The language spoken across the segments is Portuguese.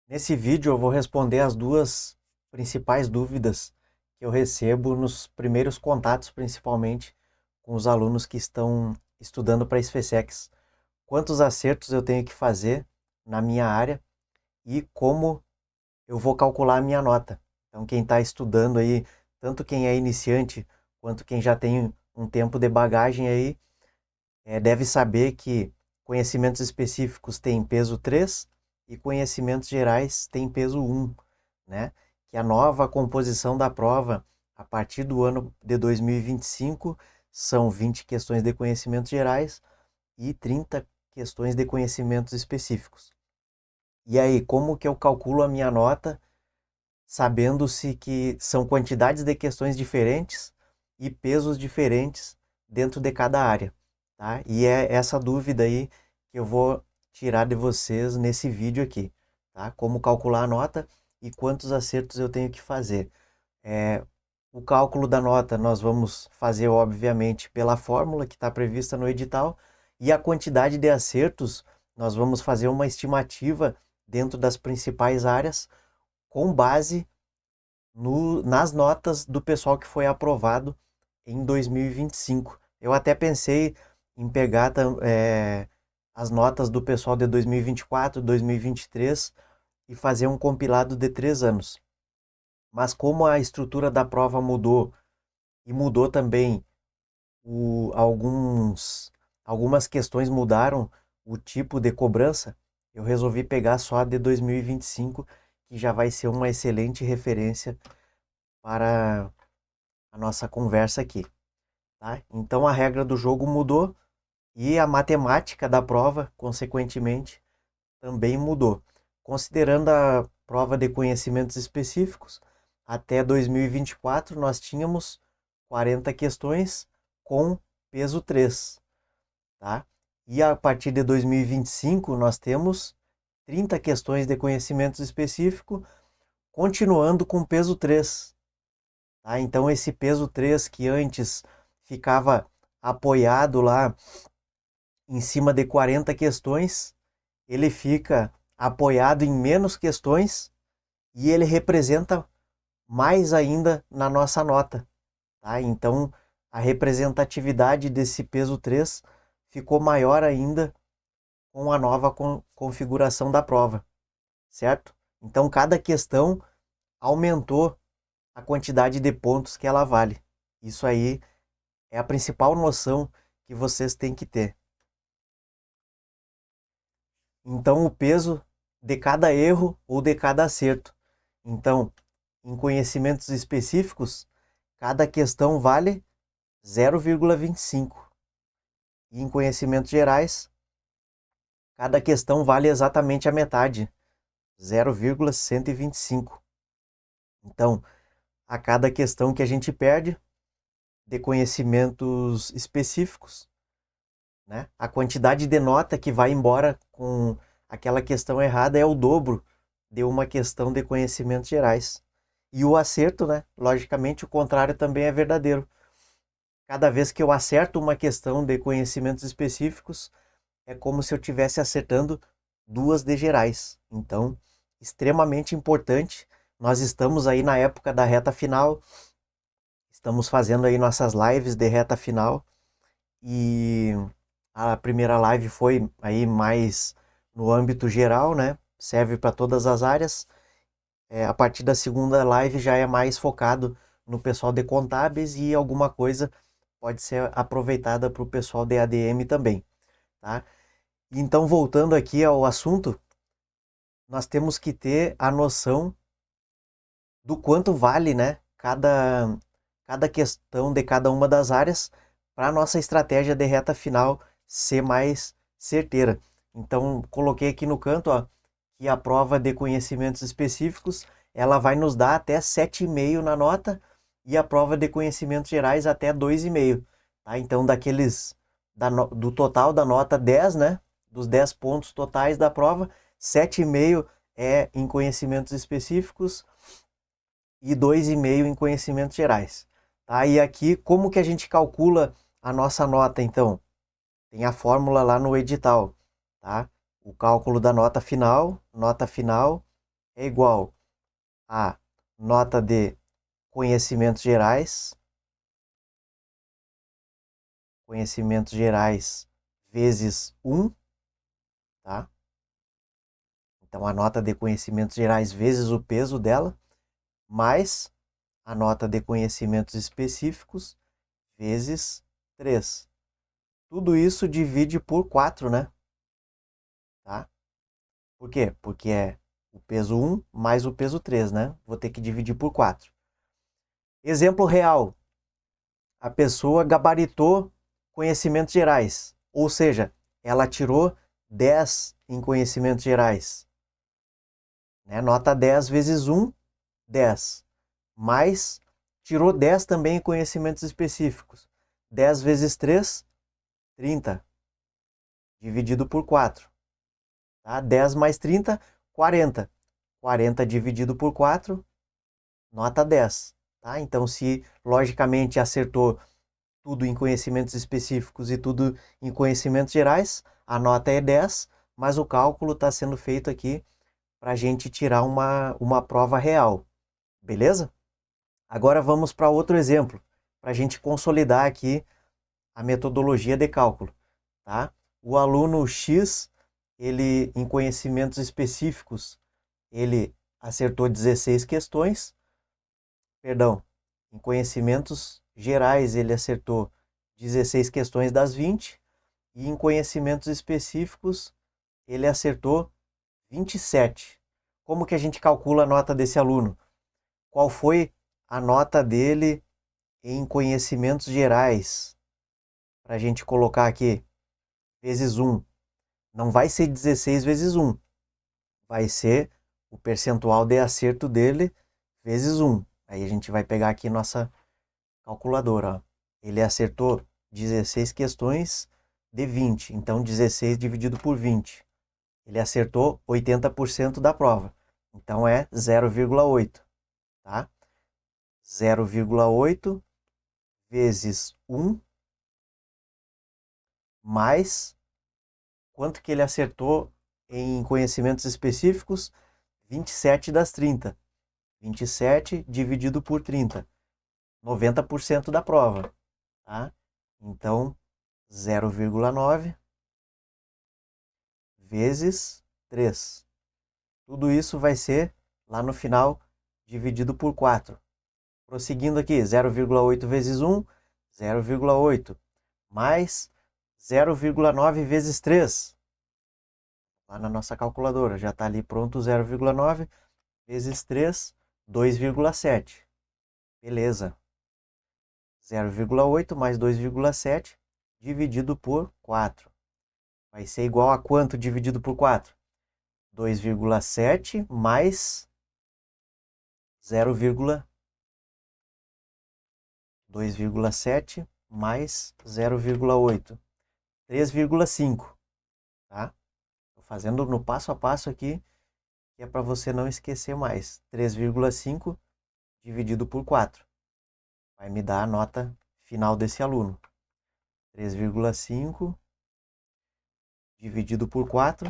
Nesse vídeo eu vou responder as duas principais dúvidas que eu recebo nos primeiros contatos, principalmente com os alunos que estão estudando para a SpaceX. Quantos acertos eu tenho que fazer na minha área e como eu vou calcular a minha nota. Então, quem está estudando aí, tanto quem é iniciante quanto quem já tem um tempo de bagagem aí, deve saber que conhecimentos específicos têm peso 3 e conhecimentos gerais têm peso 1, né? Que a nova composição da prova, a partir do ano de 2025, são 20 questões de conhecimentos gerais e 30 questões de conhecimentos específicos. E aí, como que eu calculo a minha nota, sabendo-se que são quantidades de questões diferentes e pesos diferentes dentro de cada área, tá? E é essa dúvida aí que eu vou tirar de vocês nesse vídeo aqui, tá? Como calcular a nota e quantos acertos eu tenho que fazer. É, o cálculo da nota nós vamos fazer, obviamente, pela fórmula que está prevista no edital, e a quantidade de acertos nós vamos fazer uma estimativa dentro das principais áreas com base nas notas do pessoal que foi aprovado em 2025. Eu até pensei em pegar as notas do pessoal de 2024, 2023 e fazer um compilado de 3 anos. Mas como a estrutura da prova mudou e mudou também algumas questões mudaram o tipo de cobrança, eu resolvi pegar só a de 2025, que já vai ser uma excelente referência para a nossa conversa aqui, tá? Então a regra do jogo mudou e a matemática da prova, consequentemente, também mudou. Considerando a prova de conhecimentos específicos, até 2024 nós tínhamos 40 questões com peso 3, tá? E a partir de 2025 nós temos 30 questões de conhecimentos específico, continuando com peso 3. Tá? Então esse peso 3 que antes ficava apoiado lá em cima de 40 questões, ele fica apoiado em menos questões e ele representa mais ainda na nossa nota. Tá? Então a representatividade desse peso 3 ficou maior ainda com a nova configuração da prova, certo? Então cada questão aumentou a quantidade de pontos que ela vale. Isso aí é a principal noção que vocês têm que ter. Então, o peso de cada erro ou de cada acerto. Então, em conhecimentos específicos, cada questão vale 0,25. E em conhecimentos gerais, cada questão vale exatamente a metade, 0,125. Então, a cada questão que a gente perde de conhecimentos específicos, né? A quantidade de nota que vai embora com aquela questão errada é o dobro de uma questão de conhecimentos gerais. E o acerto, né? Logicamente, o contrário também é verdadeiro. Cada vez que eu acerto uma questão de conhecimentos específicos, é como se eu estivesse acertando duas de gerais. Então, extremamente importante. Nós estamos aí na época da reta final, estamos fazendo aí nossas lives de reta final e a primeira live foi aí mais no âmbito geral, né? Serve para todas as áreas. A partir da segunda live já é mais focado no pessoal de contábeis e alguma coisa pode ser aproveitada para o pessoal de ADM também, tá? Então, voltando aqui ao assunto, nós temos que ter a noção do quanto vale, né, cada questão de cada uma das áreas para a nossa estratégia de reta final ser mais certeira. Então, coloquei aqui no canto, ó, que a prova de conhecimentos específicos, ela vai nos dar até 7,5 na nota e a prova de conhecimentos gerais até 2,5, tá? Então, do total da nota 10, né, dos 10 pontos totais da prova, 7,5 é em conhecimentos específicos e 2,5 em conhecimentos gerais. Tá? E aqui, como que a gente calcula a nossa nota, então? Tem a fórmula lá no edital, tá? O cálculo da nota final é igual a nota de conhecimentos gerais vezes 1, tá? Então, a nota de conhecimentos gerais vezes o peso dela, mais a nota de conhecimentos específicos vezes 3. Tudo isso divide por 4, né? Tá? Por quê? Porque é o peso 1 mais o peso 3, né? Vou ter que dividir por 4. Exemplo real. A pessoa gabaritou conhecimentos gerais, ou seja, ela tirou 10 em conhecimentos gerais. Né? Nota 10 vezes 1, 10. Mais, tirou 10 também em conhecimentos específicos. 10 vezes 3, 30. Dividido por 4. Tá? 10 mais 30, 40. 40 dividido por 4, nota 10. Tá? Então, se logicamente acertou tudo em conhecimentos específicos e tudo em conhecimentos gerais, a nota é 10, mas o cálculo está sendo feito aqui para a gente tirar uma prova real. Beleza? Agora vamos para outro exemplo, para a gente consolidar aqui a metodologia de cálculo. Tá? O aluno X, ele em conhecimentos específicos, ele acertou 16 questões, perdão, em conhecimentos gerais ele acertou 16 questões das 20 e em conhecimentos específicos ele acertou 27. Como que a gente calcula a nota desse aluno? Qual foi a nota dele em conhecimentos gerais? Para a gente colocar aqui, vezes 1. Não vai ser 16 vezes 1. Vai ser o percentual de acerto dele vezes 1. Aí a gente vai pegar aqui nossa calculadora. Ó. Ele acertou 16 questões de 20. Então, 16 dividido por 20. Ele acertou 80% da prova. Então, é 0,8. Tá? 0,8 vezes 1 mais quanto que ele acertou em conhecimentos específicos? 27 das 30. 27 dividido por 30. 90% da prova. Tá? Então, 0,9 vezes 3. Tudo isso vai ser, lá no final, dividido por 4. Prosseguindo aqui, 0,8 vezes 1, 0,8. Mais 0,9 vezes 3. Lá na nossa calculadora, já está ali pronto 0,9 vezes 3, 2,7. Beleza. 0,8 mais 2,7 dividido por 4. Vai ser igual a quanto dividido por 4? 2,7 mais 2,7 mais 0,8. 3,5. Tá? Estou fazendo no passo a passo aqui, que é para você não esquecer mais. 3,5 dividido por 4. Vai me dar a nota final desse aluno. 3,5 dividido por 4,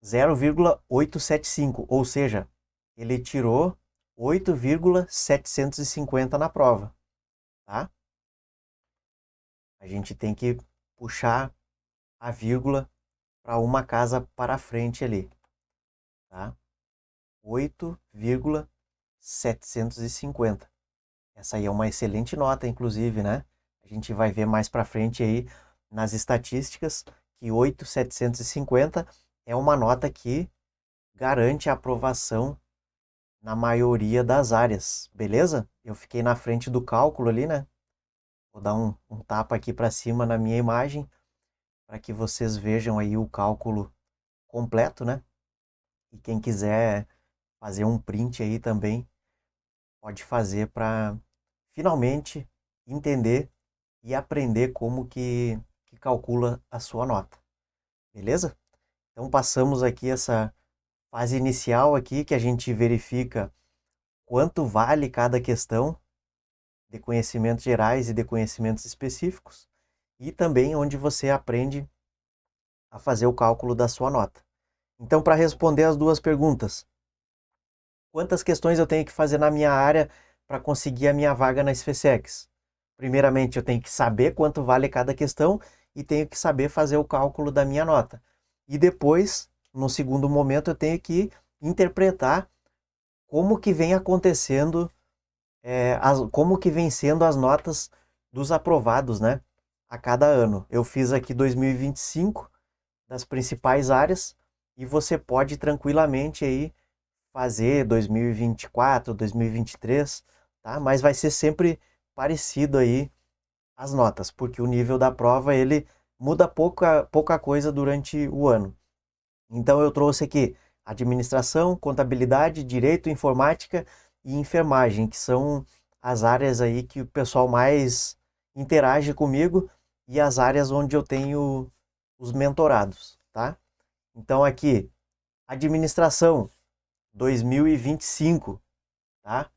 0,875, ou seja, ele tirou 8,750 na prova, tá? A gente tem que puxar a vírgula para uma casa para frente ali, tá? 8,750. Essa aí é uma excelente nota, inclusive, né? A gente vai ver mais para frente aí nas estatísticas que 8,750 é uma nota que garante a aprovação na maioria das áreas, beleza? Eu fiquei na frente do cálculo ali, né? Vou dar um tapa aqui para cima na minha imagem para que vocês vejam aí o cálculo completo, né? E quem quiser fazer um print aí também pode fazer para finalmente entender e aprender como que calcula a sua nota, beleza? Então passamos aqui essa fase inicial aqui que a gente verifica quanto vale cada questão de conhecimentos gerais e de conhecimentos específicos e também onde você aprende a fazer o cálculo da sua nota. Então, para responder as duas perguntas, quantas questões eu tenho que fazer na minha área para conseguir a minha vaga na SpaceX? Primeiramente, eu tenho que saber quanto vale cada questão e tenho que saber fazer o cálculo da minha nota. E depois, no segundo momento, eu tenho que interpretar como que vem acontecendo, como que vem sendo as notas dos aprovados, né? A cada ano. Eu fiz aqui 2025 das principais áreas e você pode tranquilamente aí fazer 2024, 2023, tá? Mas vai ser sempre parecido aí as notas, porque o nível da prova ele muda pouca coisa durante o ano. Então eu trouxe aqui administração, contabilidade, direito, informática e enfermagem, que são as áreas aí que o pessoal mais interage comigo e as áreas onde eu tenho os mentorados, tá? Então aqui, administração 2025, tá?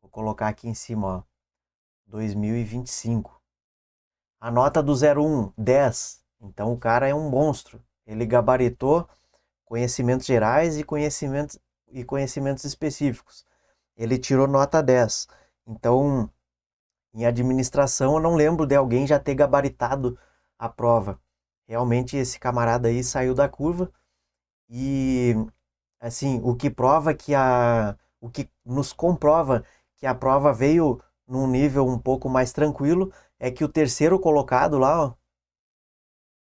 Vou colocar aqui em cima, ó, 2025. A nota do 01, 10. Então o cara é um monstro. Ele gabaritou conhecimentos gerais e conhecimentos específicos. Ele tirou nota 10. Então, em administração, eu não lembro de alguém já ter gabaritado a prova. Realmente, esse camarada aí saiu da curva e, assim, o que nos comprova que a prova veio num nível um pouco mais tranquilo é que o terceiro colocado lá, ó,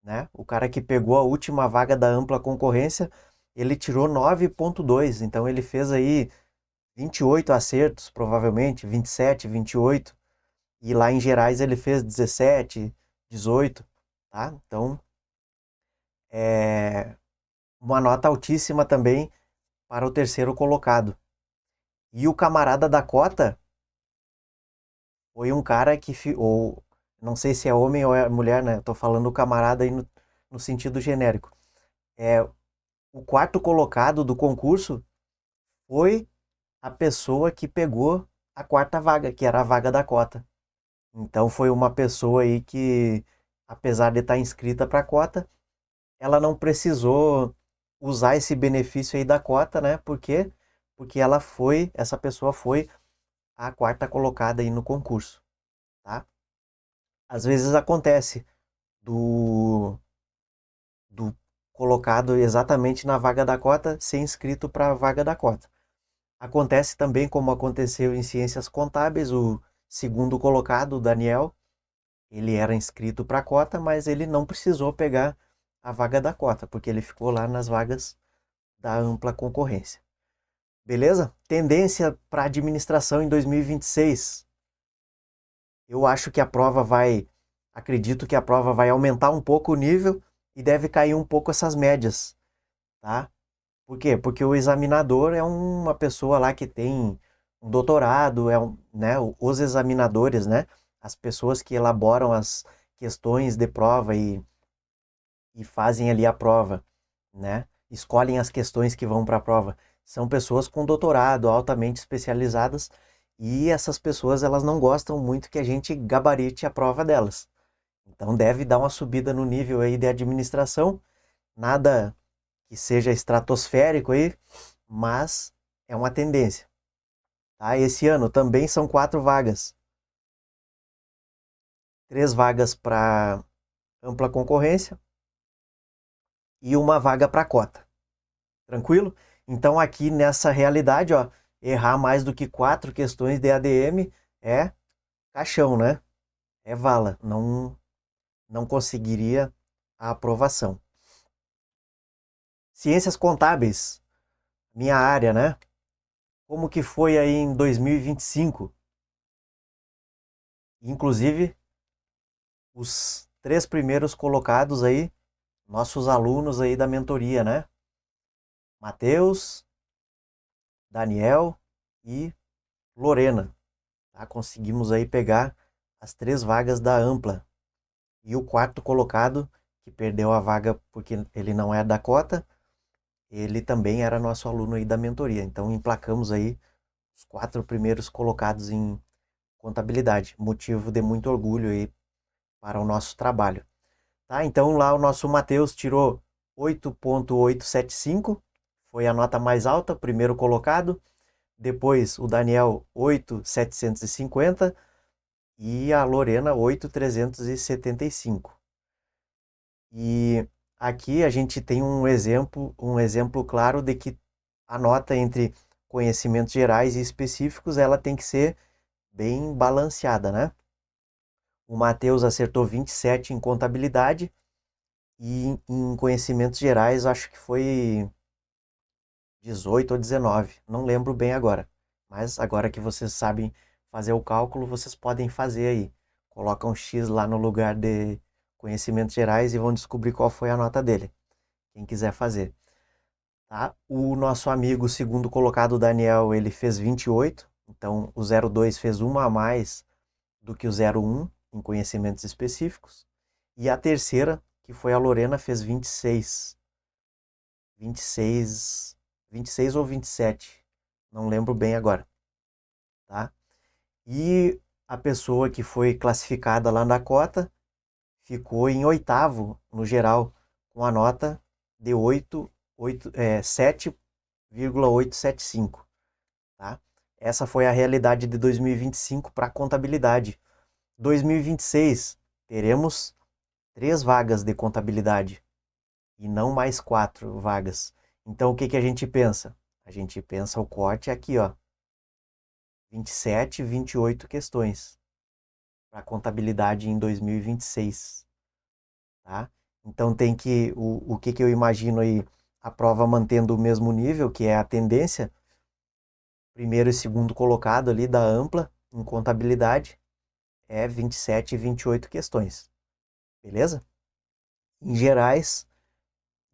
né? O cara que pegou a última vaga da ampla concorrência, ele tirou 9,2. Então ele fez aí 28 acertos, provavelmente, 27, 28. E lá em Gerais ele fez 17, 18, tá? Então, é uma nota altíssima também para o terceiro colocado. E o camarada da cota foi um cara ou não sei se é homem ou é mulher, né? Tô falando o camarada aí no sentido genérico. É, o quarto colocado do concurso foi a pessoa que pegou a quarta vaga, que era a vaga da cota. Então foi uma pessoa aí que, apesar de estar inscrita para a cota, ela não precisou usar esse benefício aí da cota, né? Por quê? Porque essa pessoa foi a quarta colocada aí no concurso, tá? Às vezes acontece do, do colocado exatamente na vaga da cota ser inscrito para a vaga da cota. Acontece também como aconteceu em ciências contábeis, o segundo colocado, o Daniel, ele era inscrito para a cota, mas ele não precisou pegar a vaga da cota, porque ele ficou lá nas vagas da ampla concorrência. Beleza? Tendência para administração em 2026. Eu acho que acredito que a prova vai aumentar um pouco o nível e deve cair um pouco essas médias, tá? Por quê? Porque o examinador é uma pessoa lá que tem um doutorado, né, os examinadores, né, as pessoas que elaboram as questões de prova e fazem ali a prova, né, escolhem as questões que vão para a prova. São pessoas com doutorado, altamente especializadas, e essas pessoas elas não gostam muito que a gente gabarite a prova delas. Então deve dar uma subida no nível aí de administração, nada que seja estratosférico aí, mas é uma tendência. Tá? Esse ano também são 4 vagas. 3 vagas para ampla concorrência e uma vaga para cota. Tranquilo? Então aqui nessa realidade, ó, errar mais do que 4 questões de ADM é caixão, né? É vala. Não conseguiria a aprovação. Ciências contábeis, minha área, né? Como que foi aí em 2025? Inclusive, os 3 primeiros colocados aí, nossos alunos aí da mentoria, né? Matheus, Daniel e Lorena. Tá? Conseguimos aí pegar as 3 vagas da ampla. E o quarto colocado, que perdeu a vaga porque ele não é da cota, ele também era nosso aluno aí da mentoria. Então emplacamos aí os 4 primeiros colocados em contabilidade. Motivo de muito orgulho aí para o nosso trabalho. Tá? Então lá o nosso Matheus tirou 8,875, foi a nota mais alta, primeiro colocado. Depois o Daniel 8.750 e a Lorena 8.375. E aqui a gente tem um exemplo claro de que a nota entre conhecimentos gerais e específicos, ela tem que ser bem balanceada, né? O Matheus acertou 27 em contabilidade e em conhecimentos gerais acho que foi 18 ou 19, não lembro bem agora. Mas agora que vocês sabem fazer o cálculo, vocês podem fazer aí. Coloca um X lá no lugar de conhecimentos gerais e vão descobrir qual foi a nota dele. Quem quiser fazer. Tá? O nosso amigo segundo colocado, Daniel, ele fez 28. Então o 02 fez uma a mais do que o 01 em conhecimentos específicos. E a terceira, que foi a Lorena, fez 26. 26, 26 ou 27. Não lembro bem agora, tá? E a pessoa que foi classificada lá na cota ficou em oitavo no geral, com a nota de 7,875, tá? Essa foi a realidade de 2025 para a contabilidade. 2026 teremos 3 vagas de contabilidade e não mais 4 vagas. Então o que que a gente pensa? A gente pensa o corte aqui, ó, 27, 28 questões para contabilidade em 2026, tá? Então tem que o que que eu imagino aí, a prova mantendo o mesmo nível, que é a tendência, primeiro e segundo colocado ali da ampla em contabilidade é 27 e 28 questões. Beleza? Em gerais,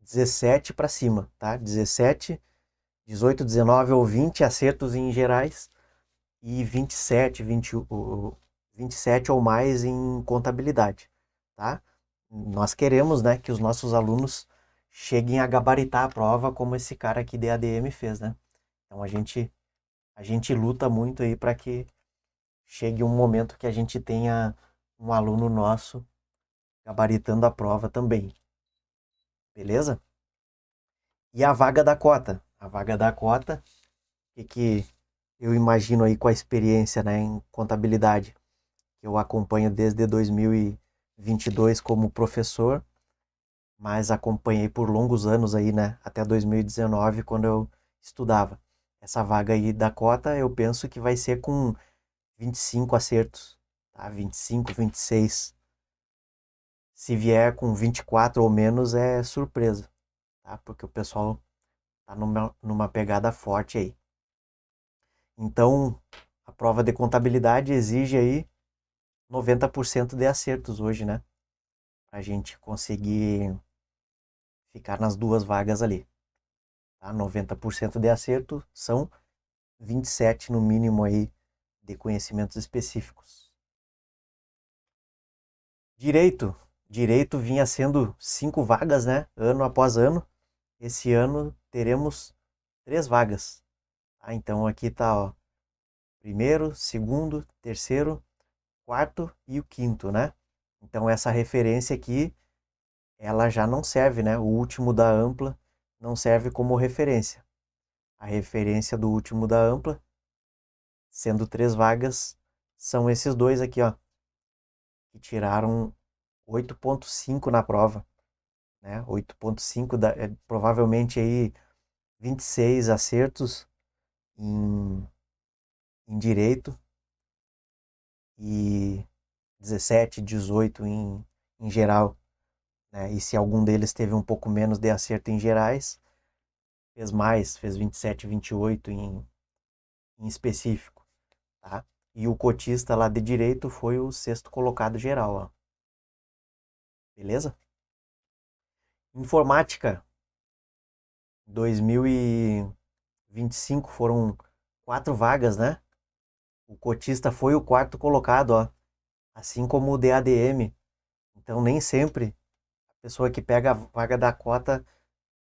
17 para cima, tá? 17, 18, 19 ou 20 acertos em gerais e 27, 20, 27 ou mais em contabilidade, tá? Nós queremos, né, que os nossos alunos cheguem a gabaritar a prova como esse cara aqui de ADM fez, né? Então a gente luta muito aí para que chegue um momento que a gente tenha um aluno nosso gabaritando a prova também. Beleza? E a vaga da cota? A vaga da cota, o que eu imagino aí com a experiência, né, em contabilidade, que eu acompanho desde 2022 como professor, mas acompanhei por longos anos aí, né, até 2019, quando eu estudava. Essa vaga aí da cota, eu penso que vai ser com 25 acertos, tá? 25, 26. Se vier com 24 ou menos, é surpresa, tá? Porque o pessoal tá numa pegada forte aí. Então, a prova de contabilidade exige aí 90% de acertos hoje, né? Pra gente conseguir ficar nas 2 vagas ali. Tá? 90% de acerto são 27 no mínimo aí de conhecimentos específicos. Direito. Direito vinha sendo 5 vagas, né? Ano após ano. Esse ano teremos 3 vagas. Tá? Então aqui tá, ó, primeiro, segundo, terceiro, quarto e o quinto, né? Então essa referência aqui, ela já não serve, né? O último da ampla não serve como referência. A referência do último da ampla, sendo 3 vagas, são esses dois aqui, ó, que tiraram 8,5 na prova, né? 8,5 provavelmente aí 26 acertos em, em direito e 17, 18 em geral, né? E se algum deles teve um pouco menos de acerto em gerais, fez mais, fez 27, 28 em específico, tá? E o cotista lá de direito foi o sexto colocado geral, ó. Beleza? Informática, 2025 foram 4 vagas, né? O cotista foi o quarto colocado, ó. Assim como o DADM. Então nem sempre a pessoa que pega a vaga da cota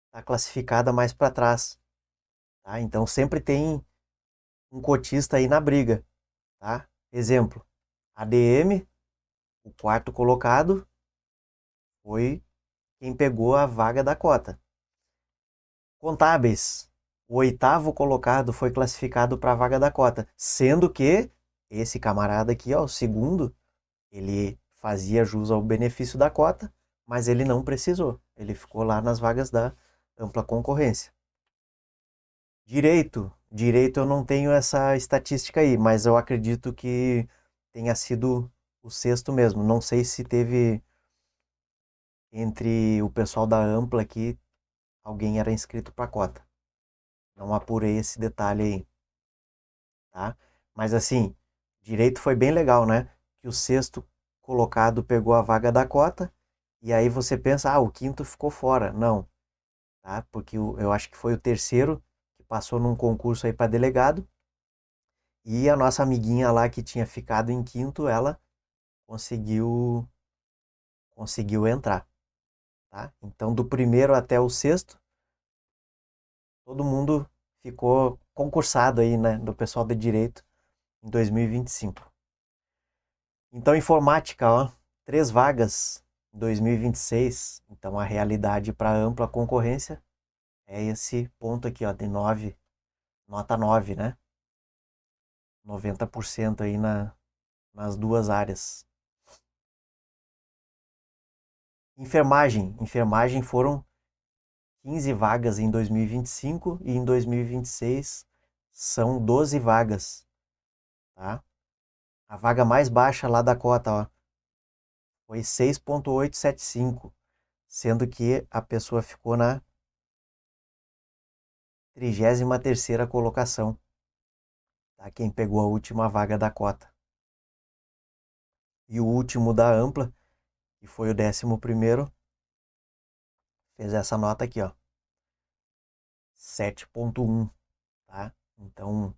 está classificada mais para trás, tá? Então sempre tem um cotista aí na briga, tá? Exemplo, ADM, o quarto colocado, foi quem pegou a vaga da cota. Contábeis. O oitavo colocado foi classificado para a vaga da cota, sendo que esse camarada aqui, ó, o segundo, ele fazia jus ao benefício da cota, mas ele não precisou. Ele ficou lá nas vagas da ampla concorrência. Direito eu não tenho essa estatística aí, mas eu acredito que tenha sido o sexto mesmo. Não sei se teve entre o pessoal da ampla aqui alguém era inscrito para cota. Não apurei esse detalhe aí, tá? Mas assim, direito foi bem legal, né? Que o sexto colocado pegou a vaga da cota e aí você pensa, o quinto ficou fora. Não, tá? Porque eu acho que foi o terceiro que passou num concurso aí para delegado e a nossa amiguinha lá que tinha ficado em quinto, ela conseguiu entrar, tá? Então do primeiro até o sexto, todo mundo ficou concursado aí, né, do pessoal de direito em 2025. Então, informática, ó, 3 vagas em 2026. Então, a realidade para ampla concorrência é esse ponto aqui, ó, de 9, nota 9, né? 90% aí nas duas áreas. Enfermagem foram 15 vagas em 2025 e em 2026 são 12 vagas, tá? A vaga mais baixa lá da cota, ó, foi 6,875, sendo que a pessoa ficou na 33ª colocação, tá? Quem pegou a última vaga da cota. E o último da ampla, que foi o 11º, fez essa nota aqui, ó, 7,1, tá? Então,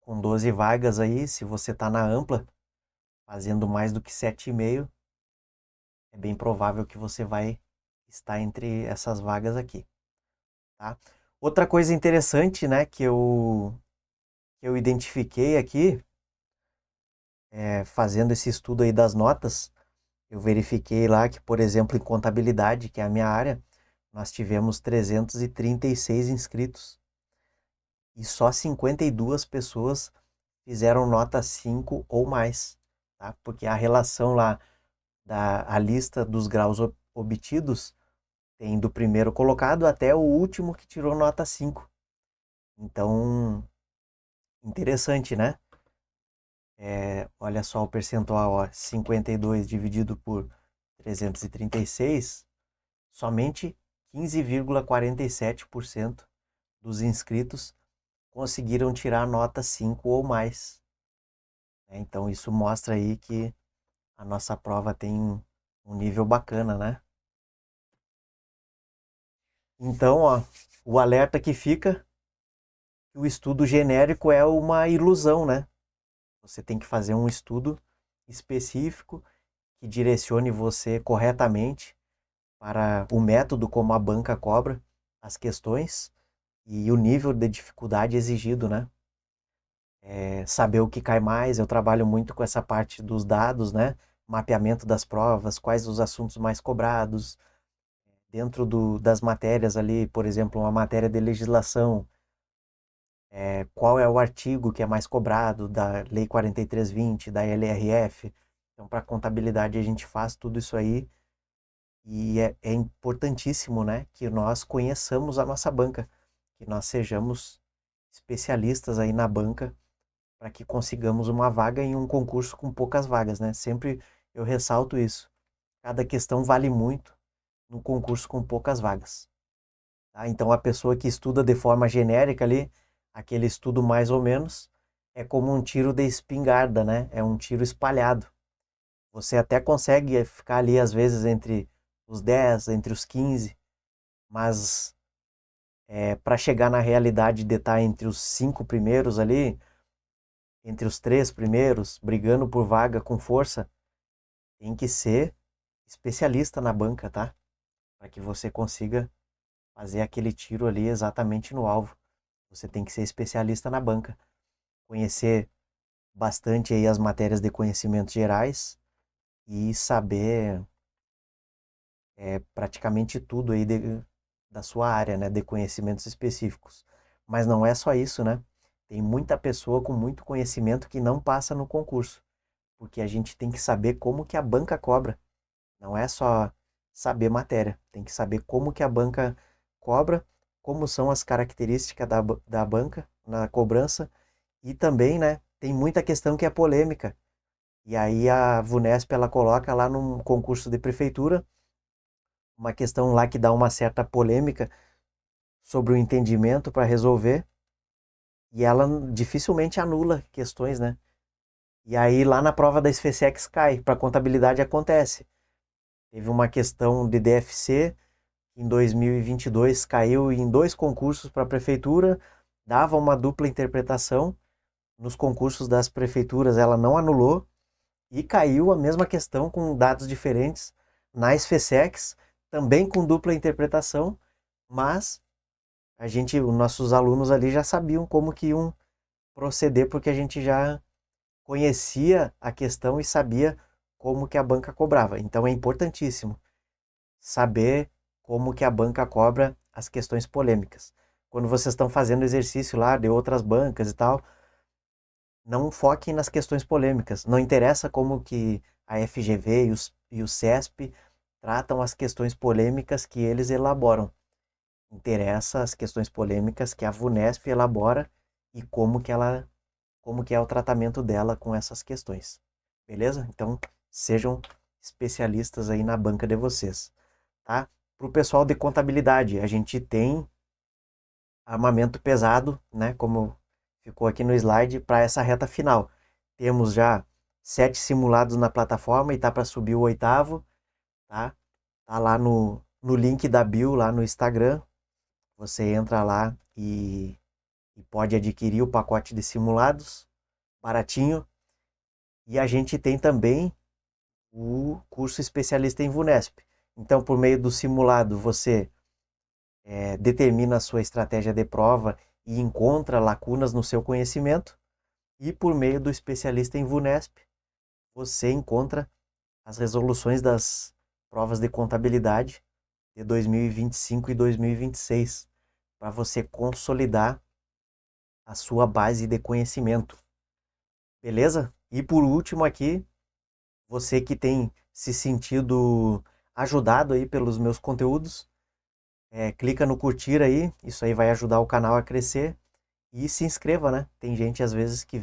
com 12 vagas aí, se você tá na ampla, fazendo mais do que 7,5, é bem provável que você vai estar entre essas vagas aqui, tá? Outra coisa interessante, né, que eu identifiquei aqui, fazendo esse estudo aí das notas, eu verifiquei lá que, por exemplo, em contabilidade, que é a minha área, nós tivemos 336 inscritos e só 52 pessoas fizeram nota 5 ou mais, tá? Porque a relação lá a lista dos graus obtidos tem do primeiro colocado até o último que tirou nota 5. Então, interessante, né? Olha só o percentual, ó, 52 dividido por 336, somente 15,47% dos inscritos conseguiram tirar nota 5 ou mais, né? Então isso mostra aí que a nossa prova tem um nível bacana, né? Então, ó, o alerta que fica, que o estudo genérico é uma ilusão, né? Você tem que fazer um estudo específico que direcione você corretamente para o método como a banca cobra as questões e o nível de dificuldade exigido, né? Saber o que cai mais, eu trabalho muito com essa parte dos dados, né? Mapeamento das provas, quais os assuntos mais cobrados, dentro das matérias ali, por exemplo, uma matéria de legislação, qual é o artigo que é mais cobrado da Lei 4320, da LRF. Então, para contabilidade, a gente faz tudo isso aí e é importantíssimo, né, que nós conheçamos a nossa banca, que nós sejamos especialistas aí na banca para que consigamos uma vaga em um concurso com poucas vagas, né? Sempre eu ressalto isso. Cada questão vale muito no concurso com poucas vagas, tá? Então a pessoa que estuda de forma genérica ali, aquele estudo mais ou menos, é como um tiro de espingarda, né? É um tiro espalhado. Você até consegue ficar ali às vezes entre os 10, entre os 15, mas para chegar na realidade de estar entre os 5 primeiros ali, entre os 3 primeiros, brigando por vaga com força, tem que ser especialista na banca, tá? Para que você consiga fazer aquele tiro ali exatamente no alvo. Você tem que ser especialista na banca, conhecer bastante aí as matérias de conhecimentos gerais e saber praticamente tudo aí da sua área, né, de conhecimentos específicos. Mas não é só isso, né? Tem muita pessoa com muito conhecimento que não passa no concurso, porque a gente tem que saber como que a banca cobra. Não é só saber matéria, tem que saber como que a banca cobra, como são as características da banca na cobrança e também, né, tem muita questão que é polêmica. E aí a VUNESP ela coloca lá num concurso de prefeitura uma questão lá que dá uma certa polêmica sobre o entendimento para resolver e ela dificilmente anula questões, né? E aí lá na prova da SFSEX cai, para contabilidade acontece. Teve uma questão de DFC em 2022 caiu em dois concursos para a prefeitura, dava uma dupla interpretação. Nos concursos das prefeituras ela não anulou e caiu a mesma questão com dados diferentes na SFSEX, também com dupla interpretação, mas os nossos alunos ali já sabiam como que iam proceder porque a gente já conhecia a questão e sabia como que a banca cobrava. Então é importantíssimo saber como que a banca cobra as questões polêmicas. Quando vocês estão fazendo exercício lá de outras bancas e tal, não foquem nas questões polêmicas. Não interessa como que a FGV e o CESP tratam as questões polêmicas que eles elaboram. Interessa as questões polêmicas que a VUNESP elabora e como que é o tratamento dela com essas questões. Beleza? Então, sejam especialistas aí na banca de vocês, tá? Para o pessoal de contabilidade, a gente tem armamento pesado, né? Como ficou aqui no slide, para essa reta final. Temos já 7 simulados na plataforma e tá para subir o oitavo, tá? Tá lá no link da bio, lá no Instagram. Você entra lá e pode adquirir o pacote de simulados, baratinho. E a gente tem também o curso especialista em VUNESP. Então, por meio do simulado, você determina a sua estratégia de prova e encontra lacunas no seu conhecimento. E por meio do especialista em VUNESP, você encontra as resoluções das provas de contabilidade de 2025 e 2026, para você consolidar a sua base de conhecimento. Beleza? E por último aqui, você que tem se sentido ajudado aí pelos meus conteúdos, clica no curtir aí, isso aí vai ajudar o canal a crescer e se inscreva, né? Tem gente às vezes que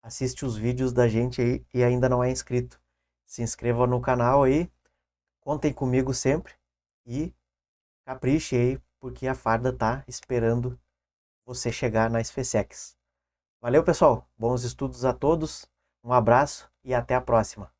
assiste os vídeos da gente aí e ainda não é inscrito. Se inscreva no canal aí, contem comigo sempre e capriche aí, porque a farda tá esperando você chegar na SFSEX. Valeu, pessoal. Bons estudos a todos. Um abraço e até a próxima.